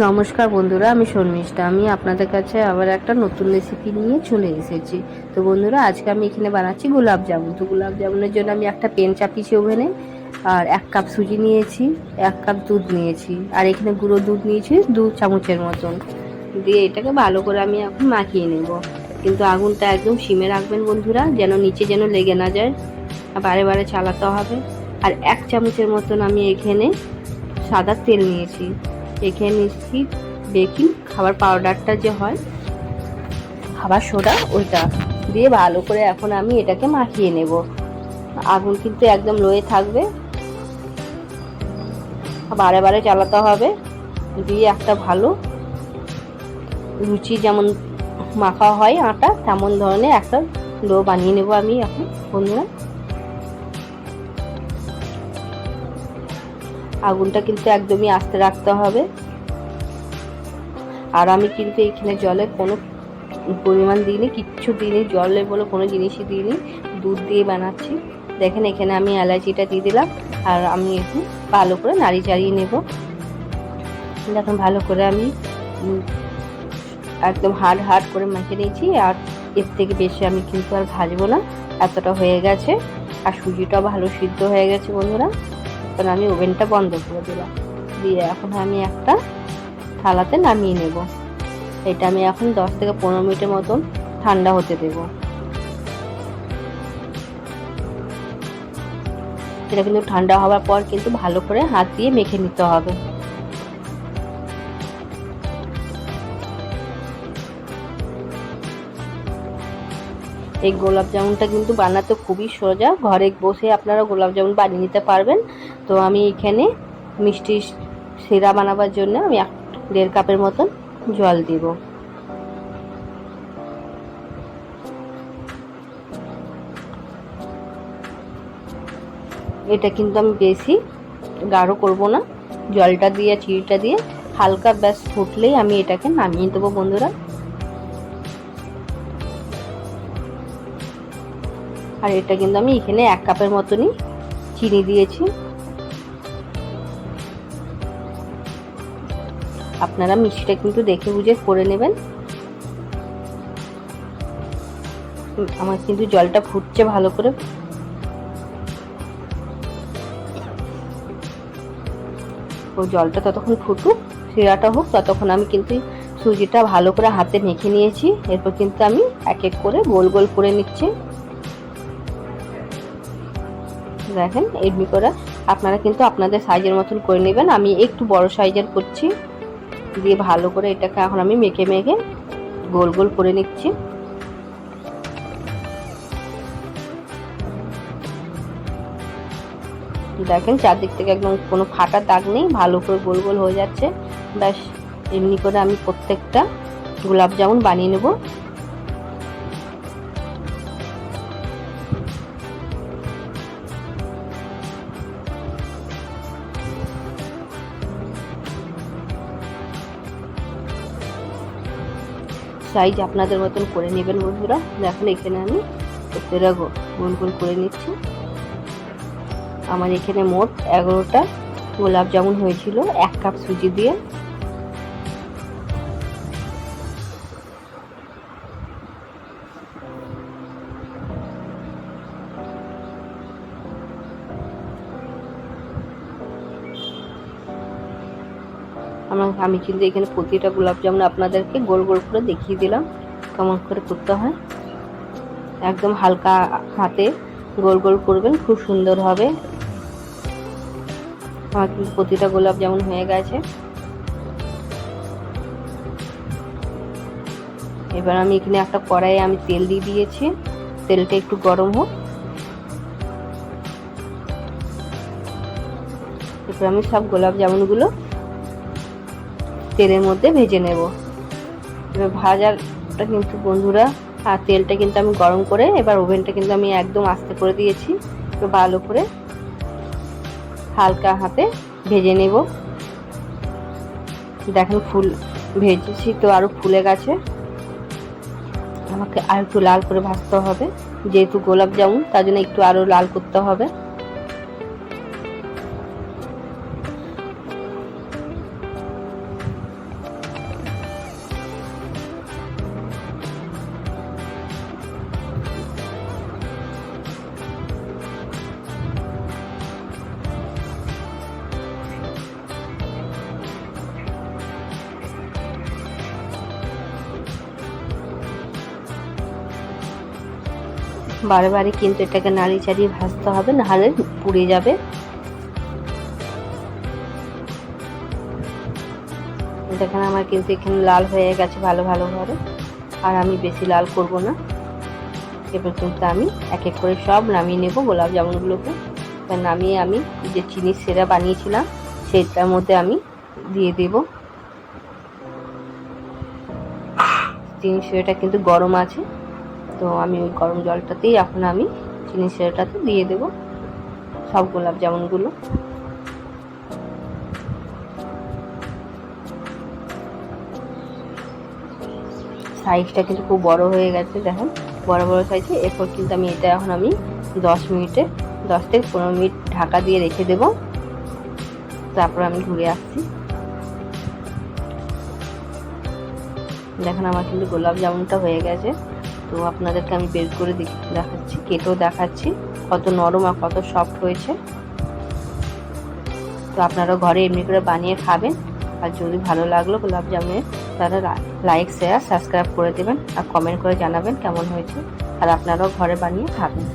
নমস্কার বন্ধুরা, আমি শর্মিষ্ঠা। আমি আপনাদের কাছে আবার একটা নতুন রেসিপি নিয়ে চলে এসেছি। তো বন্ধুরা, আজকে আমি এখানে বানাচ্ছি গোলাপ জামুন। তো গোলাপ জামুনের জন্য আমি একটা প্যান চাপিয়েছি ওভেনে, আর 1 কাপ সুজি নিয়েছি, 1 কাপ দুধ নিয়েছি, আর এখানে গুঁড়ো দুধ নিয়েছি 2 চামচের মতন। দিয়ে এটাকে ভালো করে আমি এখন মাখিয়ে নেব। কিন্তু আগুনটা একদম সিমে রাখবেন বন্ধুরা, যেন নিচে যেন লেগে না যায়, বারে বারে চালাতে হবে। আর 1 চামচের মতন আমি এখানে সাদা তেল নিয়েছি। এখানে নিচ্ছি বেকিং খাবার পাউডারটা যে হয়, খাবার সোডা, ওইটা দিয়ে ভালো করে এখন আমি এটাকে মাখিয়ে নেব। আগুন কিন্তু একদম লোয়ে থাকবে, বারে বারে চালাতে হবে। দিয়ে একটা ভালো লুচি যেমন মাখা হয় আটা, তেমন ধরনের একটা ডো বানিয়ে নেব আমি এখন বন্ধুরা। আগুনটা কিন্তু একদমই আস্তে রাখতে হবে। আর আমি কিন্তু এখানে জলে কোনো পরিমাণ দিইনি, কিচ্ছু দিইনি, জলে বলে কোনো জিনিসই দিইনি, দুধ দিয়ে বানাচ্ছি। দেখেন এখানে আমি এলাচিটা দিয়ে দিলাম, আর আমি একটু ভালো করে নাড়ি চাড়িয়ে নেব। দেখুন ভালো করে আমি একদম হার্ড করে মেখে নিয়েছি। আর এর থেকে বেশি আমি কিন্তু আর ভাজবো না, এতটা হয়ে গেছে। আর সুজিটাও ভালো সিদ্ধ হয়ে গেছে বন্ধুরা। এখন আমি ওভেনটা বন্ধ করে দিলাম, দিয়ে এখন আমি একটা থালাতে নামিয়ে নেব। এটা আমি এখন 10 থেকে 15 মিনিটের মতন ঠান্ডা হতে দেব। এটা কিন্তু ঠান্ডা হওয়ার পর কিন্তু ভালো করে হাত দিয়ে মেখে নিতে হবে। এই গোলাপ জামুনটা কিন্তু বানাতে খুবই সোজা, ঘরে বসে আপনারা গোলাপ জামুন বানিয়ে নিতে পারবেন। তো আমি এখানে মিষ্টি শিরা বানাবার জন্য আমি 1.5 কাপের মতন জল দিব। এটা কিন্তু আমি বেশি গাঢ় করব না, জলটা দিয়ে চিনিটা দিয়ে হালকা ব্যাস ফুটলেই আমি এটাকে নামিয়ে দেবো বন্ধুরা। আর এটা কিন্তু আমি এখানে 1 কাপের মতনই চিনি দিয়েছি। আপনারা মিষ্টিটা কিন্তু দেখে বুঝে করে নেবেন। আমার কিন্তু জলটা ফুটছে ভালো করে। ও জলটা ততক্ষণ ফুটুক, শিরাটা হোক, ততক্ষণ আমি কিন্তু সুজিটা ভালো করে হাতে মেখে নিয়েছি। এরপর কিন্তু আমি এক এক করে গোল গোল করে নিচ্ছি। দেখেন এমনি করে আপনারা কিন্তু আপনাদের সাইজের মতন করে নেবেন। আমি একটু বড় সাইজের করছি। দিয়ে ভালো করে এটাকে এখন আমি মেখে মেখে গোল গোল করে নিচ্ছি। দেখেন চারদিক থেকে একদম কোনো ফাটা দাগ নেই, ভালো করে গোল গোল হয়ে যাচ্ছে। ব্যাস এমনি করে আমি প্রত্যেকটা গোলাপ জামুন বানিয়ে নেব। সাইজ আপনাদের মতন করে নেবেন বন্ধুরা। দেখুন এখানে আমি প্রত্যেকটা গোল গোল করে নিচ্ছি। আমার এখানে মোট 11টা গোলাপ জামুন হয়েছিল 1 কাপ সুজি দিয়ে। আমি কিন্তু এখানে প্রতিটা গোলাপ জামুন আপনাদেরকে গোল গোল করে দেখিয়ে দিলাম কেমন করে করতে হয়। একদম হালকা হাতে গোল গোল করবেন, খুব সুন্দর হবে। আমার কিন্তু প্রতিটা গোলাপ জামুন হয়ে গেছে। এবার আমি এখানে একটা কড়াইয়ে আমি তেল দিয়ে দিয়েছি। তেলটা একটু গরম হোক। এবার আমি সব গোলাপ জামুনগুলো তেলের মধ্যে ভেজে নেব। এবার ভাজাটা কিন্তু বন্ধুরা, আর তেলটা কিন্তু আমি গরম করে এবার ওভেনটা কিন্তু আমি একদম আস্তে করে দিয়েছি। তো ভালো করে হালকা হাতে ভেজে নেব। দেখেন ফুল ভেজেছি তো আরো ফুলে গেছে। আমাকে আর একটু লাল করে ভাজতে হবে, যেহেতু গোলাপ জামুন তার জন্য একটু আরো লাল করতে হবে। বারে বারে কিন্তু এটাকে নাড়ি চাড়িয়ে ভাজতে হবে, নাহলে পুড়ে যাবে। দেখেন আমার কিন্তু এখানে লাল হয়ে গেছে ভালো ভালোভাবে, আর আমি বেশি লাল করব না। এবার কিন্তু আমি এক এক করে সব নামিয়ে নেব গোলাপ জামুনগুলোকে। নামিয়ে আমি যে চিনির সিরা বানিয়েছিলাম সেটার মধ্যে আমি দিয়ে দেব। চিনির সিরাটা কিন্তু গরম আছে, তো আমি ওই গরম জলটাতেই এখন আমি চিনির সিরাটাতে দিয়ে দেব সব গোলাপ জামুনগুলো। সাইজটা কিন্তু খুব বড় হয়ে গেছে, দেখেন বড় বড় সাইজে। এরপর কিন্তু আমি এটা এখন আমি 10 থেকে 15 মিনিট ঢাকা দিয়ে রেখে দেব। তারপর আমি ঘুরে আসছি। দেখেন আমার কিন্তু গোলাপ জামুনটা হয়ে গেছে। তো আপনাদেরকে আমি বের করে দেখাচ্ছি, কেটেও দেখাচ্ছি কত নরম আর কত সফট হয়েছে। তো আপনারা ঘরে এমনি করে বানিয়ে খাবেন। আর যদি ভালো লাগলো গোলাপ জামুনের, তাহলে লাইক শেয়ার সাবস্ক্রাইব করে দেবেন আর কমেন্ট করে জানাবেন কেমন হয়েছে। আর আপনারাও ঘরে বানিয়ে খাবেন।